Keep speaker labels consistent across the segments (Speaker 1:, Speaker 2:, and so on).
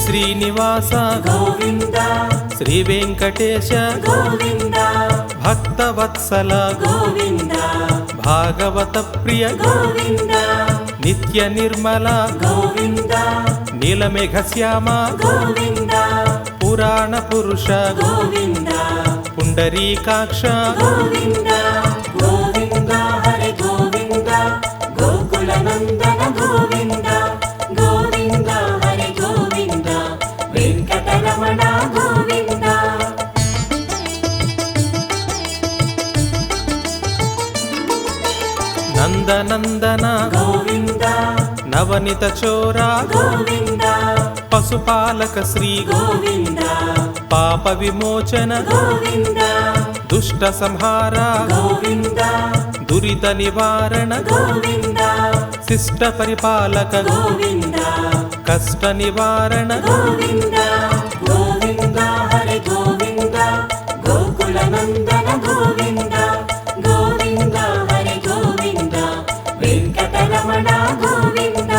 Speaker 1: శ్రీనివాస
Speaker 2: గోవింద
Speaker 1: శ్రీ వెంకటేశ
Speaker 2: గోవింద
Speaker 1: భక్తవత్సల
Speaker 2: గోవింద
Speaker 1: భాగవత ప్రియ
Speaker 2: గోవింద
Speaker 1: నిత్య నిర్మల
Speaker 2: గోవింద
Speaker 1: నీలమేఘ శ్యామ
Speaker 2: గోవింద
Speaker 1: పురాణ పురుష
Speaker 2: గోవింద
Speaker 1: పుండరీకాక్ష
Speaker 2: గోవింద గోవింద హరి గోవింద గోకుల నందన గోవింద గోవింద హరి గోవింద వెంకటరమణ గోవింద
Speaker 1: నందనందన
Speaker 2: గోవింద
Speaker 1: నవనిత చోర
Speaker 2: గోవింద
Speaker 1: పశుపాలక శ్రీ
Speaker 2: గోవింద
Speaker 1: పాప విమోచన
Speaker 2: గోవింద
Speaker 1: దుష్ట సంహార
Speaker 2: గోవింద
Speaker 1: దురిత నివారణ
Speaker 2: గోవింద
Speaker 1: శిష్ట పరిపాలక
Speaker 2: గోవింద
Speaker 1: కష్ట నివారణ
Speaker 2: గోవింద గోవింద హరి గోవింద గోకుల నందన గోవింద గోవింద హరి గోవింద వెంకటరమణ గోవింద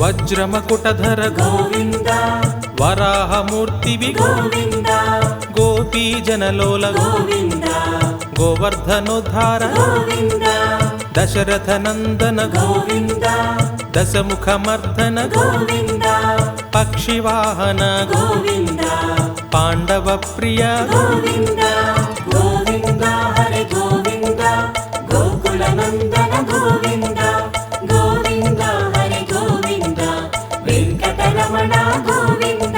Speaker 1: వజ్రమకుటధర
Speaker 2: గోవింద
Speaker 1: వరాహమూర్తివి
Speaker 2: గోవింద
Speaker 1: గోపీ జనలోల
Speaker 2: గోవింద
Speaker 1: గోవర్ధనోద్ధార
Speaker 2: గోవింద
Speaker 1: దశరథ నందన
Speaker 2: గోవింద
Speaker 1: దశముఖమర్దన
Speaker 2: గోవింద
Speaker 1: పక్షివాహన
Speaker 2: గోవింద
Speaker 1: పాండవ ప్రియ
Speaker 2: గోవింద గోవింద హరి గోవింద గోకుల నందన గోవింద గోవింద హరి గోవింద వెంకటరమణ గోవింద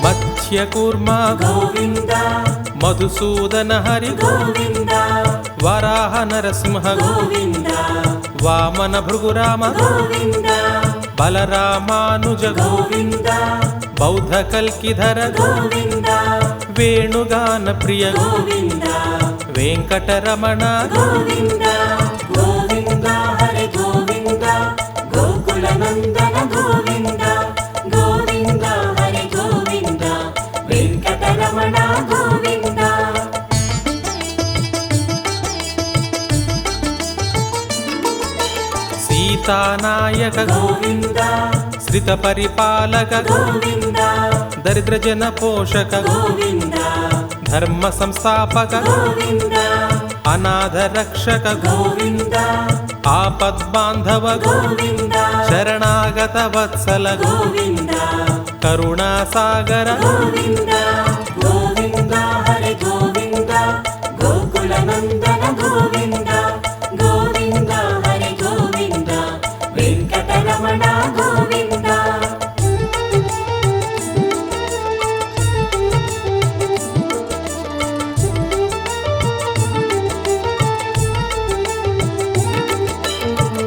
Speaker 1: మత్స్యకూర్మ
Speaker 2: గోవింద
Speaker 1: మధుసూదన హరి
Speaker 2: గోవింద
Speaker 1: వరాహ నరసింహ
Speaker 2: గోవింద
Speaker 1: వామన భృగురామ
Speaker 2: గోవింద
Speaker 1: బలరామానుజ
Speaker 2: గోవింద
Speaker 1: బౌద్ధ కల్కిధర
Speaker 2: గోవింద
Speaker 1: వేణుగాన ప్రియ
Speaker 2: గోవింద
Speaker 1: వెంకటరమణ
Speaker 2: గోవింద గోవింద హరి గోవింద గోకుల నందన గోవింద గోవింద హరి గోవింద వెంకటరమణ గోవింద
Speaker 1: సీతానాయక
Speaker 2: గోవింద
Speaker 1: శ్రిత పరిపాలక
Speaker 2: గోవింద
Speaker 1: దరిద్ర జన పోషక
Speaker 2: గోవింద
Speaker 1: ధర్మ సంస్థాపక
Speaker 2: గోవింద
Speaker 1: అనాథ రక్షక
Speaker 2: గోవింద
Speaker 1: ఆపద్బాంధవ
Speaker 2: గోవింద
Speaker 1: శరణాగత వత్సల
Speaker 2: గోవింద
Speaker 1: కరుణాసాగర
Speaker 2: గోవింద గోవింద హరి గోవింద గోకుల నందన గోవింద గోవింద హరి గోవింద వెంకటరమణ గోవింద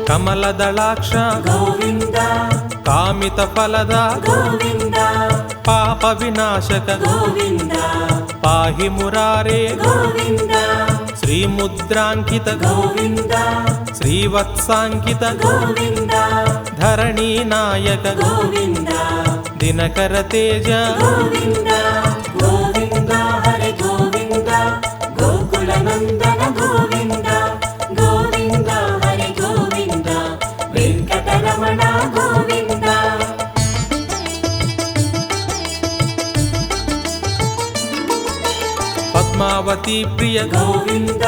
Speaker 1: కమలదళాక్ష
Speaker 2: గోవింద
Speaker 1: కామిత ఫలద
Speaker 2: గోవింద
Speaker 1: పాప వినాశక
Speaker 2: గోవింద
Speaker 1: పాహి మురారే
Speaker 2: గోవింద
Speaker 1: శ్రీముద్రాంకిత
Speaker 2: గోవింద
Speaker 1: శ్రీవత్సాంకిత
Speaker 2: గోవింద
Speaker 1: ధరణీ నాయక
Speaker 2: గోవింద
Speaker 1: దినకర తేజ
Speaker 2: గోవింద గోవింద హరి గోవింద గోకుల నందన గోవింద గోవింద హరి గోవింద వెంకటరమణ గోవింద
Speaker 1: పద్మావతి ప్రియ
Speaker 2: గోవింద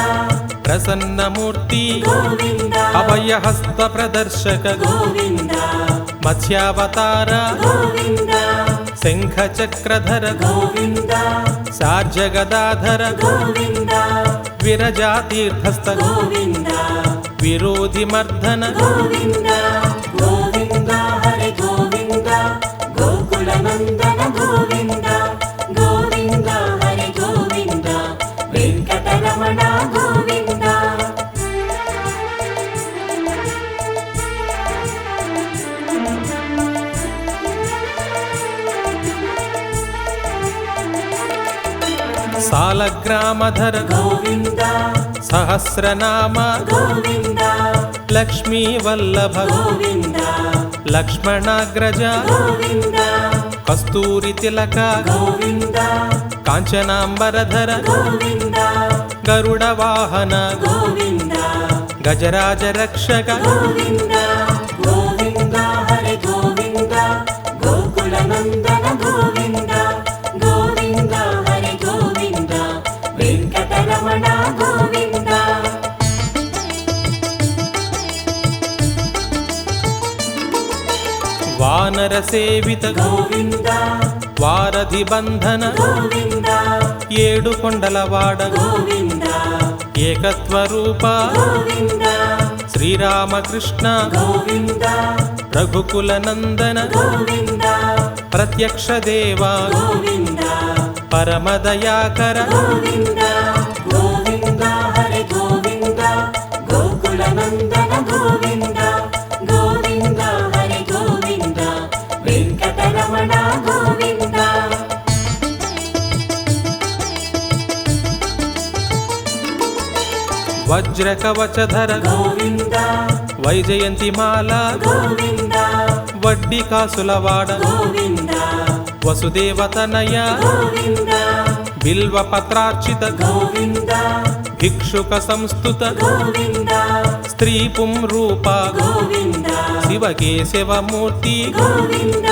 Speaker 1: ప్రసన్నమూర్తి
Speaker 2: గోవింద
Speaker 1: అభయహస్త ప్రదర్శక
Speaker 2: గోవింద
Speaker 1: మత్స్యావతార
Speaker 2: గోవింద
Speaker 1: శంఖ చక్రధర
Speaker 2: గోవింద
Speaker 1: సార్జగదాధర
Speaker 2: గోవింద
Speaker 1: విరజాతీర్థస్థ
Speaker 2: గోవింద
Speaker 1: విరోధి మర్దన
Speaker 2: గోవింద గోవింద హరి గోవింద గోకుల నందన గోవింద గోవింద హరి గోవింద వెంకటరమణ గోవింద
Speaker 1: సాలగ్రామధర
Speaker 2: గోవింద
Speaker 1: సహస్రనామ
Speaker 2: గోవింద
Speaker 1: లక్ష్మీ వల్లభ
Speaker 2: గోవింద
Speaker 1: లక్ష్మణాగ్రజ
Speaker 2: గోవింద
Speaker 1: కస్తూరి తిలక
Speaker 2: గోవింద
Speaker 1: కాంచనాంబరధర
Speaker 2: గోవింద
Speaker 1: గరుడ వాహన
Speaker 2: గోవింద
Speaker 1: గజరాజ రక్షక
Speaker 2: గోవింద గోవింద హరి గోవింద గోకుల నందన గోవింద గోవింద హరి గోవింద వెంకటరమణ గోవింద
Speaker 1: వానర సేవిత
Speaker 2: గోవింద
Speaker 1: వారధి బంధన
Speaker 2: గోవింద
Speaker 1: ఏడు కొండలవాడ
Speaker 2: గోవింద
Speaker 1: ఏకత్వరూప
Speaker 2: గోవింద
Speaker 1: శ్రీరామకృష్ణ
Speaker 2: గోవింద
Speaker 1: రఘుకుల నందన
Speaker 2: గోవింద
Speaker 1: ప్రత్యక్ష దేవ
Speaker 2: గోవింద
Speaker 1: పరమదయాకర
Speaker 2: గోవింద గోవింద హరి గోవింద గోకుల నందన గోవింద గోవింద హరి గోవింద వెంకటరమణ గోవింద
Speaker 1: వజ్ర కవచధర
Speaker 2: గోవింద
Speaker 1: వైజయంతిమాల
Speaker 2: గోవింద
Speaker 1: వడ్డీ కాసులవాడ
Speaker 2: గోవింద
Speaker 1: వసుదేవతనయ
Speaker 2: గోవింద
Speaker 1: బిల్వ పత్రార్చిత
Speaker 2: గోవింద
Speaker 1: భిక్షుక సంస్థుత
Speaker 2: గోవింద
Speaker 1: స్త్రీ పుంరూప
Speaker 2: గోవింద
Speaker 1: శివకేశవమూర్తి
Speaker 2: గోవింద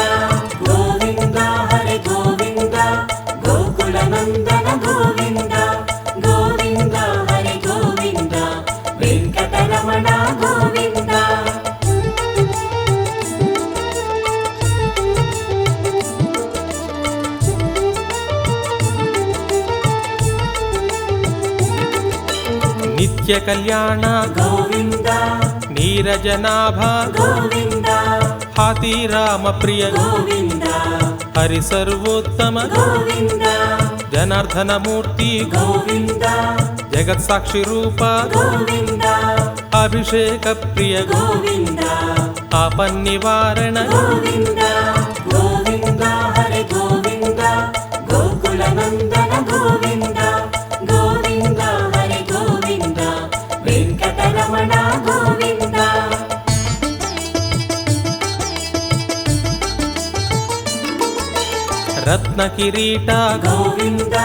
Speaker 2: గోవింద హరి గోవింద గోకుల నందన గోవింద గోవింద హరి గోవింద వెంకటరమణ గోవింద
Speaker 1: నిత్య కళ్యాణ
Speaker 2: గోవింద
Speaker 1: నీరజనాభ
Speaker 2: గోవింద
Speaker 1: హాతీరామ ప్రియ
Speaker 2: గోవింద
Speaker 1: హరి సర్వోత్తమ
Speaker 2: గోవింద
Speaker 1: జనార్దనమూర్తి
Speaker 2: గోవింద
Speaker 1: జగత్సాక్షి రూప
Speaker 2: గోవింద
Speaker 1: అభిషేక ప్రియ
Speaker 2: గోవింద
Speaker 1: ఆపన్నివారణ
Speaker 2: గోవింద గోవింద హరి గోవింద గోకుల నందన గోవింద గోవింద హరి గోవింద వెంకటరమణ గోవింద
Speaker 1: రత్న కిరీట
Speaker 2: గోవింద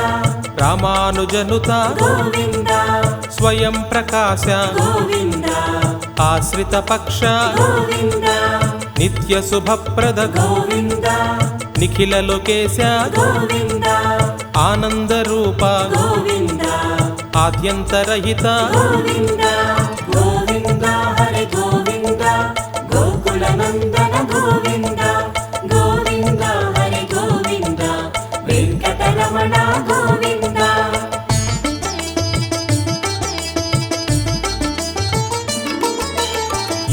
Speaker 1: రామానుజనుత
Speaker 2: గోవింద
Speaker 1: స్వయం ప్రకాశ
Speaker 2: గోవింద
Speaker 1: ఆశ్రిత పక్ష
Speaker 2: గోవింద
Speaker 1: నిత్య శుభప్రద
Speaker 2: గోవింద
Speaker 1: నిఖిల లోకేశ
Speaker 2: గోవింద
Speaker 1: ఆనంద రూప
Speaker 2: గోవింద
Speaker 1: ఆద్యంతరహిత
Speaker 2: గోవింద గోవింద హరి గోవింద గోకుల నందన గోవింద గోవింద హరి గోవింద వెంకటరమణ గోవింద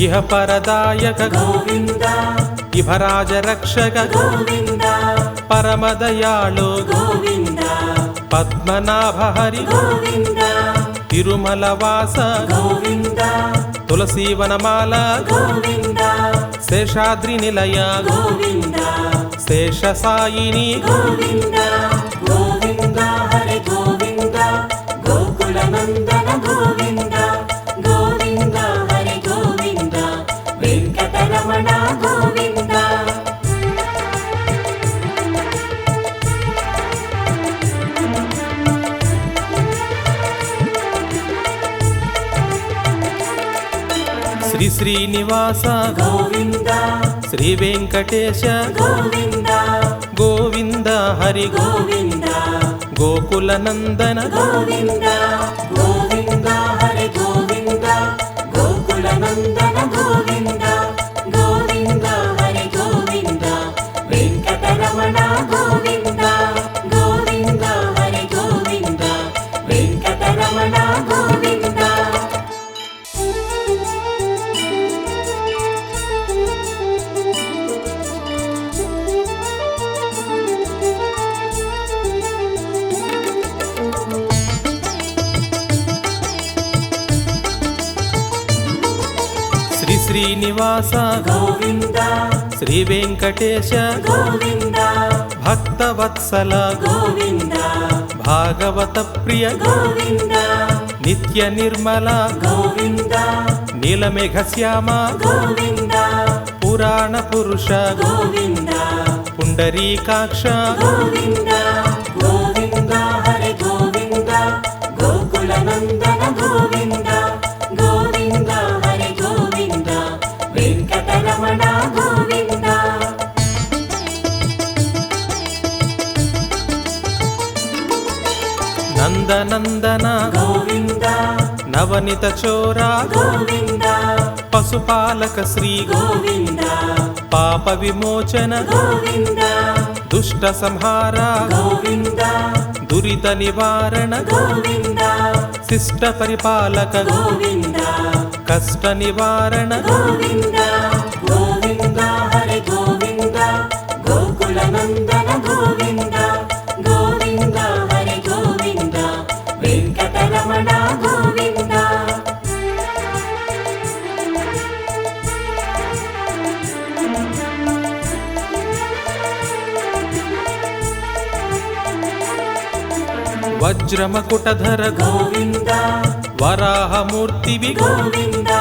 Speaker 1: ఇహ పరదాయక
Speaker 2: గోవింద
Speaker 1: ఇభరాజ రక్షక
Speaker 2: గోవింద
Speaker 1: పరమదయాళో
Speaker 2: గోవింద
Speaker 1: పద్మనాభ హరి
Speaker 2: గోవింద
Speaker 1: తిరుమల వాస
Speaker 2: గోవింద
Speaker 1: తులసీవనమాల
Speaker 2: గోవింద
Speaker 1: శేషాద్రి నిలయ
Speaker 2: గోవింద
Speaker 1: శేష సాయిని
Speaker 2: గోవింద గోవింద హరి గోవింద గోకుల నందన గోవింద గోవింద హరి గోవింద వెంకటరమణ గోవింద
Speaker 1: శ్రీ శ్రీనివాస
Speaker 2: గోవింద
Speaker 1: శ్రీ వెంకటేశ
Speaker 2: గోవింద
Speaker 1: గోవింద హరి
Speaker 2: గోవింద
Speaker 1: గోకుల నందన
Speaker 2: గోవింద గోవింద హరి గోవింద గోకుల నందన గోవింద గోవింద హరి గోవింద వెంకటరమణ గోవింద గోవింద హరి గోవింద వెంకటరమణ గోవింద
Speaker 1: శ్రీ శ్రీనివాస
Speaker 2: గోవింద
Speaker 1: శ్రీ వెంకటేశ
Speaker 2: గోవింద
Speaker 1: భక్తవత్సల
Speaker 2: గోవింద
Speaker 1: భాగవత ప్రియ
Speaker 2: గోవింద
Speaker 1: నిత్య నిర్మల
Speaker 2: గోవింద
Speaker 1: నీలమేఘ శ్యామ
Speaker 2: గోవింద
Speaker 1: పురాణ పురుష
Speaker 2: గోవింద
Speaker 1: పుండరీకాక్ష
Speaker 2: గోవింద గోవింద హరి గోవింద గోకుల నందన గోవింద గోవింద హరి గోవింద వెంకటరమణ గోవింద
Speaker 1: నందనందన
Speaker 2: గోవింద
Speaker 1: నవనిత చోరా
Speaker 2: గోవింద
Speaker 1: పశుపాలక శ్రీ
Speaker 2: గోవింద
Speaker 1: పాప విమోచన
Speaker 2: గోవింద
Speaker 1: దుష్ట సంహార
Speaker 2: గోవింద
Speaker 1: దురిత నివారణ
Speaker 2: గోవింద
Speaker 1: శిష్ట పరిపాలక
Speaker 2: గోవింద
Speaker 1: కష్ట నివారణ
Speaker 2: గోవింద గోవింద హరి గోవింద గోకుల నందన గోవింద గోవింద హరి గోవింద వెంకటరమణ గోవింద
Speaker 1: వజ్రమకుటధర
Speaker 2: గోవింద
Speaker 1: వరాహమూర్తివి
Speaker 2: గోవింద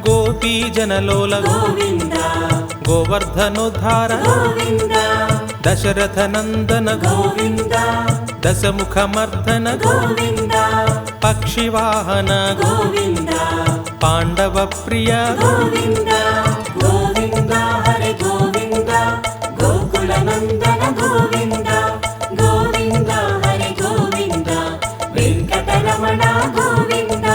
Speaker 1: గోపీ జనలోల
Speaker 2: గోవింద
Speaker 1: గోవర్ధనోద్ధార
Speaker 2: గోవింద
Speaker 1: దశరథ నందన
Speaker 2: గోవింద
Speaker 1: దశముఖమర్దన
Speaker 2: గోవింద
Speaker 1: పక్షివాహన
Speaker 2: గోవింద
Speaker 1: పాండవ ప్రియ
Speaker 2: గోవింద గోవింద హరి గోవింద గోకుల నందన గోవింద గోవింద హరి గోవింద వెంకటరమణ గోవింద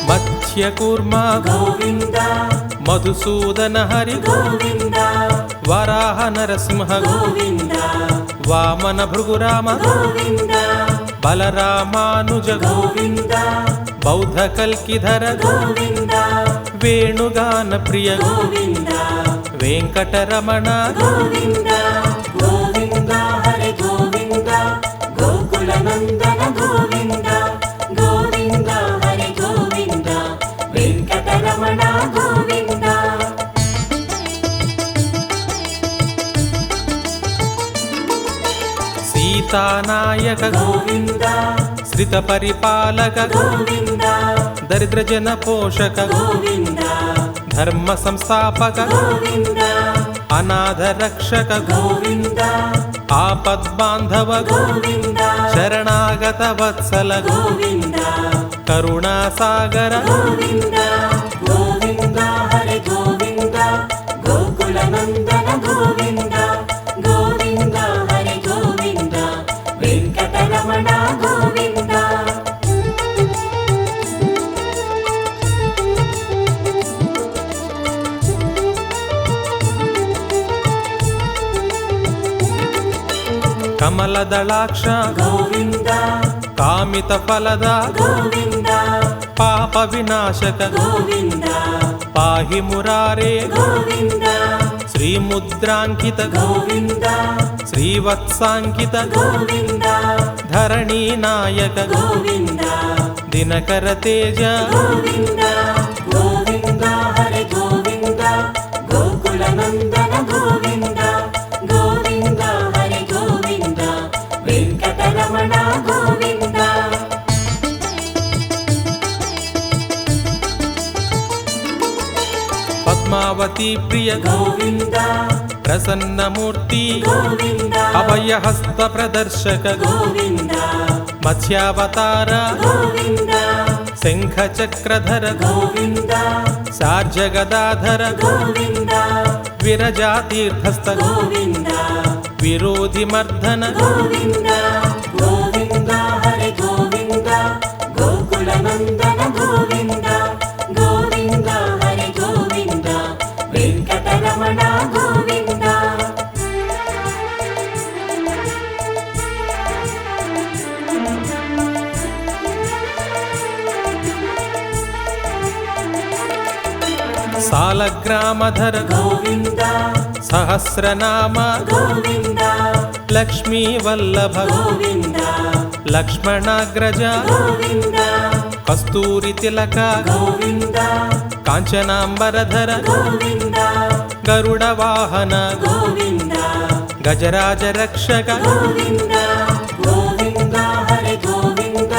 Speaker 1: మత్స్యకూర్మ
Speaker 2: గోవింద
Speaker 1: మధుసూదన హరి
Speaker 2: గోవింద
Speaker 1: వరాహ నరసింహ
Speaker 2: గోవింద
Speaker 1: వామన భృగురామ
Speaker 2: గోవింద
Speaker 1: బలరామానుజ
Speaker 2: గోవింద
Speaker 1: బౌద్ధ కల్కిధర
Speaker 2: గోవింద
Speaker 1: వేణుగాన ప్రియ
Speaker 2: గోవింద
Speaker 1: వెంకటరమణ
Speaker 2: గోవింద గోవింద హరి గోవింద గోకుల నందన గోవింద గోవింద హరి గోవింద వెంకటరమణ గోవింద
Speaker 1: సీతానాయక
Speaker 2: గోవింద
Speaker 1: శ్రిత పరిపాలక
Speaker 2: గోవింద
Speaker 1: దరిద్ర జన పోషక
Speaker 2: గోవింద
Speaker 1: ధర్మ సంస్థాపక
Speaker 2: గోవింద
Speaker 1: అనాథ రక్షక
Speaker 2: గోవింద
Speaker 1: ఆపద్బాంధవ
Speaker 2: గోవింద
Speaker 1: శరణాగత వత్సల
Speaker 2: గోవింద
Speaker 1: కరుణాసాగర
Speaker 2: గోవింద గోవింద హరి గోవింద గోకుల నందన గోవింద గోవింద హరి గోవింద వెంకటరమణ గోవింద
Speaker 1: కమలదళాక్ష
Speaker 2: గోవింద
Speaker 1: కామిత ఫలద
Speaker 2: గోవింద
Speaker 1: పాప వినాశక
Speaker 2: గోవింద
Speaker 1: పాహి మురారే
Speaker 2: గోవింద
Speaker 1: శ్రీముద్రాంకిత
Speaker 2: గోవింద
Speaker 1: శ్రీవత్సాంకిత
Speaker 2: గోవింద
Speaker 1: ధరణీ నాయక
Speaker 2: గోవింద
Speaker 1: దినకర తేజ
Speaker 2: గోవింద గోవింద హరి గోవింద గోకుల నందన గోవింద గోవింద హరి గోవింద వెంకటరమణ గోవింద
Speaker 1: పద్మావతి ప్రియ
Speaker 2: గోవింద
Speaker 1: ప్రసన్నమూర్తి
Speaker 2: గోవింద
Speaker 1: అభయహస్త ప్రదర్శక
Speaker 2: గోవింద
Speaker 1: మత్స్యావతార
Speaker 2: గోవింద
Speaker 1: శంఖ చక్రధర
Speaker 2: గోవింద
Speaker 1: సార్జగదాధర
Speaker 2: గోవింద
Speaker 1: విరజాతీర్థస్థ
Speaker 2: గోవింద
Speaker 1: విరోధి మర్దన
Speaker 2: గోవింద గోవింద హరి గోవింద గోకుల నందన గోవింద గోవింద హరి గోవింద వెంకటరమణ గోవింద
Speaker 1: సాలగ్రామధర
Speaker 2: గోవింద
Speaker 1: సహస్రనామ
Speaker 2: గోవింద
Speaker 1: లక్ష్మీ వల్లభ
Speaker 2: గోవింద
Speaker 1: లక్ష్మణాగ్రజ
Speaker 2: గోవింద
Speaker 1: కస్తూరి తిలక
Speaker 2: గోవింద
Speaker 1: కాంచనాంబరధర
Speaker 2: గోవింద
Speaker 1: గరుడ వాహన
Speaker 2: గోవింద
Speaker 1: గజరాజ రక్షక
Speaker 2: గోవింద గోవింద హరి గోవింద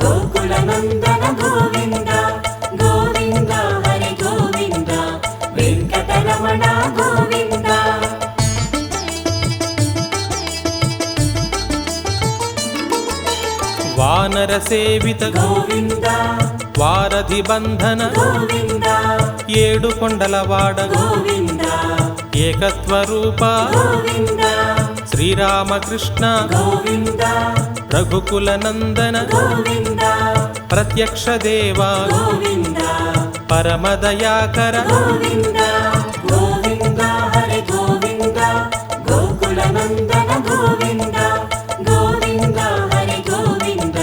Speaker 2: గోకుల నందన
Speaker 1: సేవిత
Speaker 2: గోవింద
Speaker 1: వారధి బంధన
Speaker 2: గోవింద
Speaker 1: ఏడు కొండలవాడ
Speaker 2: గోవింద
Speaker 1: ఏకత్వ రూప
Speaker 2: గోవింద
Speaker 1: శ్రీరామకృష్ణ
Speaker 2: గోవింద
Speaker 1: రఘుకుల నందన
Speaker 2: గోవింద
Speaker 1: ప్రత్యక్ష దేవ
Speaker 2: గోవింద
Speaker 1: పరమదయాకర
Speaker 2: గోవింద గోవింద హరి గోవింద గోకుల నందన గోవింద గోవింద హరి గోవింద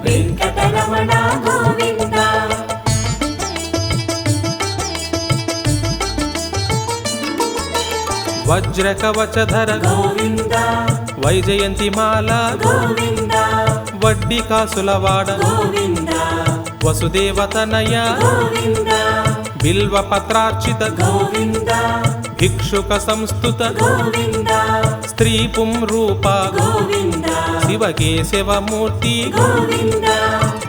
Speaker 2: వెంకటరమణ గోవింద
Speaker 1: వజ్ర కవచధర
Speaker 2: గోవింద
Speaker 1: వైజయంతి మాల
Speaker 2: గోవింద
Speaker 1: వడ్డీ కాసులవాడ
Speaker 2: గోవింద
Speaker 1: వసుదేవతనయ
Speaker 2: గోవింద
Speaker 1: బిల్వ పత్రార్చిత
Speaker 2: గోవింద
Speaker 1: భిక్షుక సంస్థుత
Speaker 2: గోవింద
Speaker 1: స్త్రీ పుంరూప
Speaker 2: గోవింద
Speaker 1: శివకేశవమూర్తి
Speaker 2: గోవింద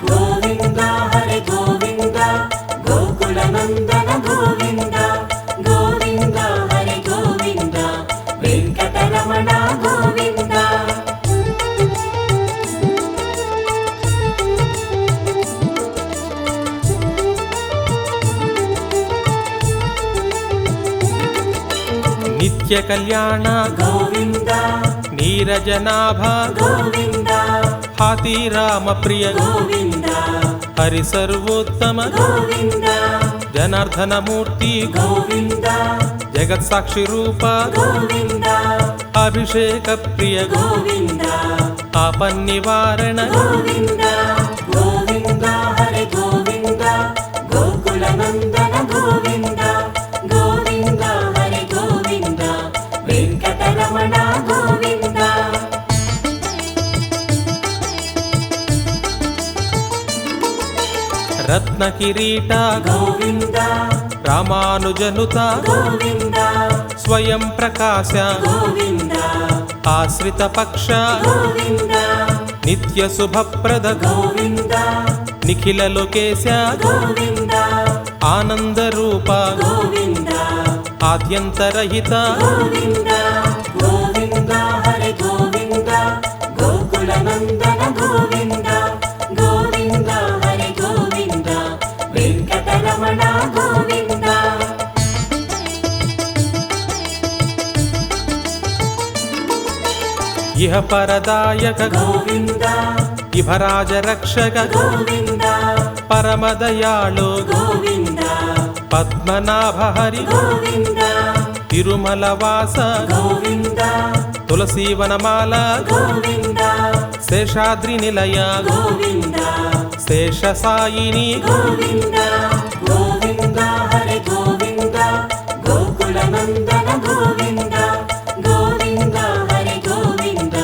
Speaker 2: గోవింద హరి గోవింద గోకుల నందన గోవింద గోవింద హరి గోవింద వెంకటరమణ గోవింద
Speaker 1: నిత్య కళ్యాణ
Speaker 2: గోవింద
Speaker 1: నీరజనాభ
Speaker 2: గోవింద
Speaker 1: హాతీరామ ప్రియ
Speaker 2: గోవింద
Speaker 1: హరి సర్వోత్తమ
Speaker 2: గోవింద
Speaker 1: జనార్దనమూర్తి
Speaker 2: గోవింద
Speaker 1: జగత్సాక్షి రూప
Speaker 2: గోవింద
Speaker 1: అభిషేక ప్రియ
Speaker 2: గోవింద
Speaker 1: ఆపన్నివారణ
Speaker 2: గోవింద గోవింద హరి గోవింద గోకుల నందన గోవింద గోవింద హరి గోవింద వెంకటరమణ గోవింద
Speaker 1: రత్న కిరీట
Speaker 2: గోవింద
Speaker 1: రామానుజనుత
Speaker 2: గోవింద
Speaker 1: స్వయం ప్రకాశ
Speaker 2: గోవింద
Speaker 1: ఆశ్రిత పక్ష
Speaker 2: గోవింద
Speaker 1: నిత్య శుభప్రద
Speaker 2: గోవింద
Speaker 1: నిఖిల లోకేశ
Speaker 2: గోవింద
Speaker 1: ఆనంద రూప
Speaker 2: గోవింద
Speaker 1: ఆద్యంతరహిత
Speaker 2: గోవింద గోవింద హరి గోవింద గోకుల నందన గోవింద గోవింద హరి గోవింద వెంకటరమణ గోవింద
Speaker 1: ఇహ పరదాయక
Speaker 2: గోవింద
Speaker 1: ఇభరాజ రక్షక
Speaker 2: గోవింద
Speaker 1: పరమదయాళో
Speaker 2: గోవింద
Speaker 1: పద్మనాభ హరి
Speaker 2: గోవింద
Speaker 1: తిరుమల వాస
Speaker 2: గోవింద
Speaker 1: తులసీవనమాల
Speaker 2: గోవింద
Speaker 1: శేషాద్రి నిలయ
Speaker 2: గోవింద
Speaker 1: శేష సాయిని
Speaker 2: గోవింద గోవింద హరి గోవింద గోకుల నందన గోవింద గోవింద హరి గోవింద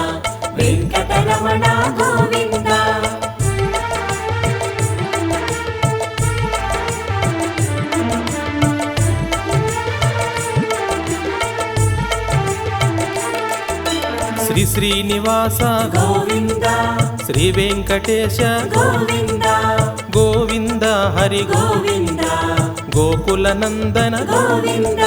Speaker 2: వెంకటరమణ గోవింద
Speaker 1: శ్రీ శ్రీనివాస
Speaker 2: గోవింద
Speaker 1: శ్రీ వెంకటేశ
Speaker 2: గోవింద
Speaker 1: గోవింద హరి
Speaker 2: గోవింద
Speaker 1: గోకుల నందన
Speaker 2: గోవింద